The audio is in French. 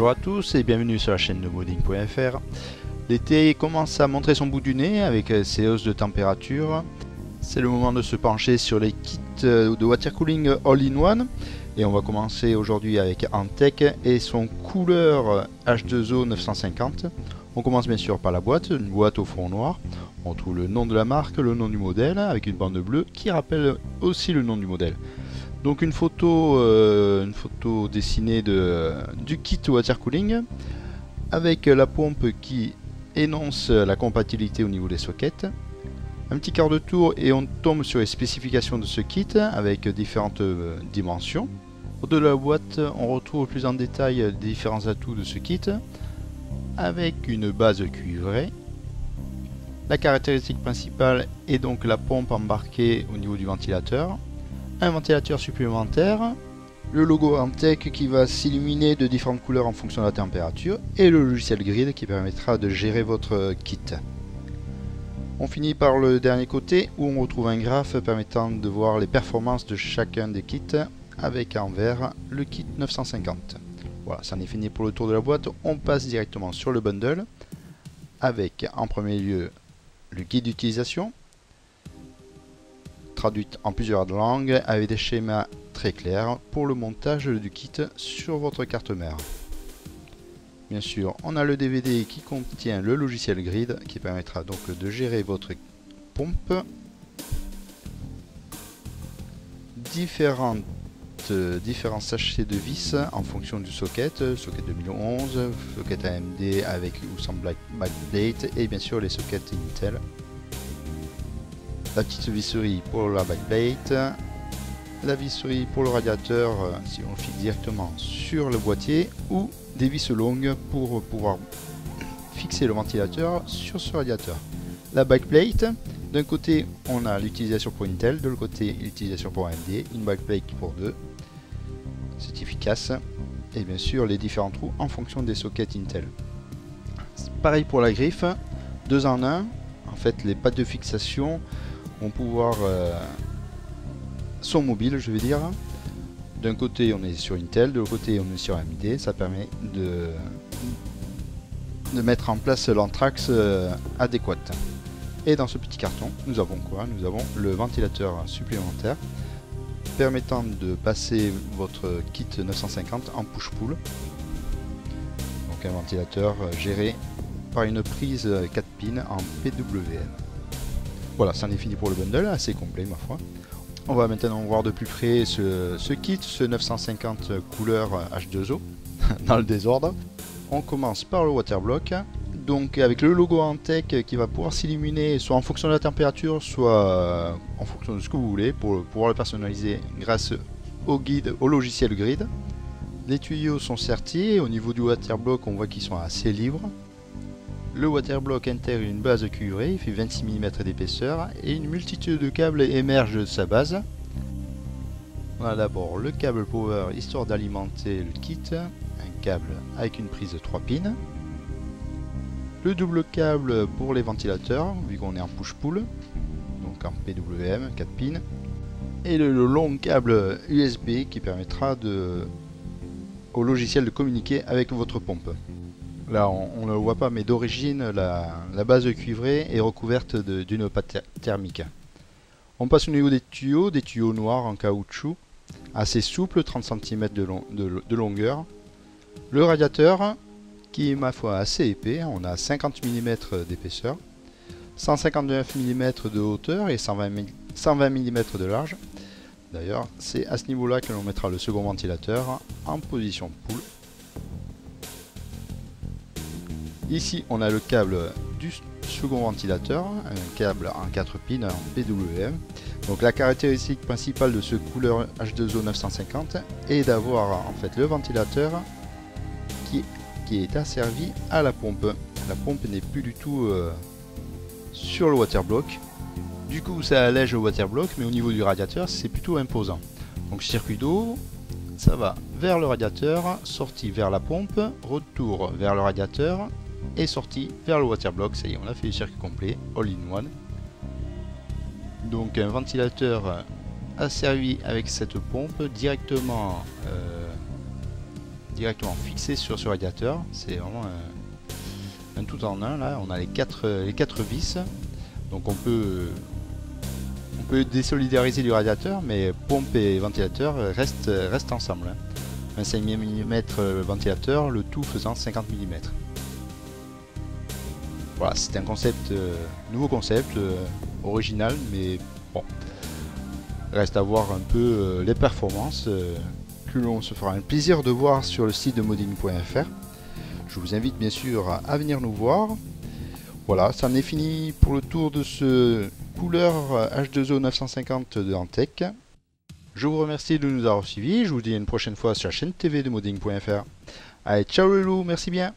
Bonjour à tous et bienvenue sur la chaîne de modding.fr. L'été commence à montrer son bout du nez avec ses hausses de température. C'est le moment de se pencher sur les kits de water cooling all-in-one. Et on va commencer aujourd'hui avec Antec et son couleur H2O 950. On commence bien sûr par la boîte, une boîte au fond noir. On trouve le nom de la marque, le nom du modèle avec une bande bleue qui rappelle aussi le nom du modèle. Donc une photo dessinée du kit water cooling avec la pompe qui énonce la compatibilité au niveau des sockets. Un petit quart de tour et on tombe sur les spécifications de ce kit avec différentes dimensions. Au-delà de la boîte, on retrouve plus en détail les différents atouts de ce kit avec une base cuivrée. La caractéristique principale est donc la pompe embarquée au niveau du ventilateur. Un ventilateur supplémentaire, le logo Antec qui va s'illuminer de différentes couleurs en fonction de la température et le logiciel Grid qui permettra de gérer votre kit. On finit par le dernier côté où on retrouve un graphe permettant de voir les performances de chacun des kits avec en vert le kit 950. Voilà, ça en est fini pour le tour de la boîte. On passe directement sur le bundle avec en premier lieu le guide d'utilisation traduite en plusieurs langues avec des schémas très clairs pour le montage du kit sur votre carte mère. Bien sûr, on a le DVD qui contient le logiciel Grid qui permettra donc de gérer votre pompe. Différents sachets de vis en fonction du socket, socket 2011, socket AMD avec ou sans backplate et bien sûr les sockets Intel. La petite visserie pour la backplate, la visserie pour le radiateur si on le fixe directement sur le boîtier ou des vis longues pour pouvoir fixer le ventilateur sur ce radiateur. La backplate, d'un côté on a l'utilisation pour Intel, de l'autre côté l'utilisation pour AMD, une backplate pour deux, c'est efficace, et bien sûr les différents trous en fonction des sockets Intel. Pareil pour la griffe, 2 en 1, en fait les pattes de fixation vont pouvoir sont mobiles, je veux dire. D'un côté on est sur Intel, de l'autre côté on est sur AMD, ça permet de mettre en place l'anthrax adéquat. Et dans ce petit carton, nous avons quoi? Nous avons le ventilateur supplémentaire permettant de passer votre kit 950 en push-pull. Donc un ventilateur géré par une prise 4 pins en PWM. Voilà, ça en est fini pour le bundle, assez complet ma foi. On va maintenant voir de plus près ce kit, ce 950 couleur H2O, dans le désordre. On commence par le waterblock, donc avec le logo Antec qui va pouvoir s'illuminer soit en fonction de la température, soit en fonction de ce que vous voulez, pour pouvoir le personnaliser grâce au guide, au logiciel Grid. Les tuyaux sont sertis, au niveau du waterblock on voit qu'ils sont assez libres. Le waterblock intègre une base cuivrée, il fait 26 mm d'épaisseur et une multitude de câbles émergent de sa base. On a d'abord le câble power histoire d'alimenter le kit, un câble avec une prise de 3 pins. Le double câble pour les ventilateurs, vu qu'on est en push-pull, donc en PWM, 4 pins. Et le long câble USB qui permettra au logiciel de communiquer avec votre pompe. Là on ne le voit pas mais d'origine la base cuivrée est recouverte d'une pâte thermique. On passe au niveau des tuyaux noirs en caoutchouc, assez souples, 30 cm de longueur. Le radiateur qui est ma foi assez épais, on a 50 mm d'épaisseur, 159 mm de hauteur et 120 mm de large. D'ailleurs c'est à ce niveau là que l'on mettra le second ventilateur en position pull. Ici on a le câble du second ventilateur, un câble en 4 pins en PWM. Donc la caractéristique principale de ce couleur H2O 950 est d'avoir en fait le ventilateur qui est asservi à la pompe. La pompe n'est plus du tout sur le waterblock. Du coup ça allège le waterblock, mais au niveau du radiateur c'est plutôt imposant. Donc circuit d'eau, ça va vers le radiateur, sortie vers la pompe, retour vers le radiateur et sortie vers le waterblock. Ça y est, on a fait le circuit complet, all in one. Donc un ventilateur asservi avec cette pompe directement directement fixé sur ce radiateur. C'est vraiment un tout en un. Là, on a les quatre vis. Donc on peut désolidariser du radiateur, mais pompe et ventilateur restent ensemble. 25 mm ventilateur, le tout faisant 50 mm. Voilà, c'est un concept, nouveau concept, original, mais bon, reste à voir un peu les performances que l'on se fera un plaisir de voir sur le site de modding.fr. Je vous invite bien sûr à venir nous voir. Voilà, ça en est fini pour le tour de ce couleur H2O 950 de Antec. Je vous remercie de nous avoir suivis. Je vous dis à une prochaine fois sur la chaîne TV de modding.fr. Allez, ciao les loups, merci bien.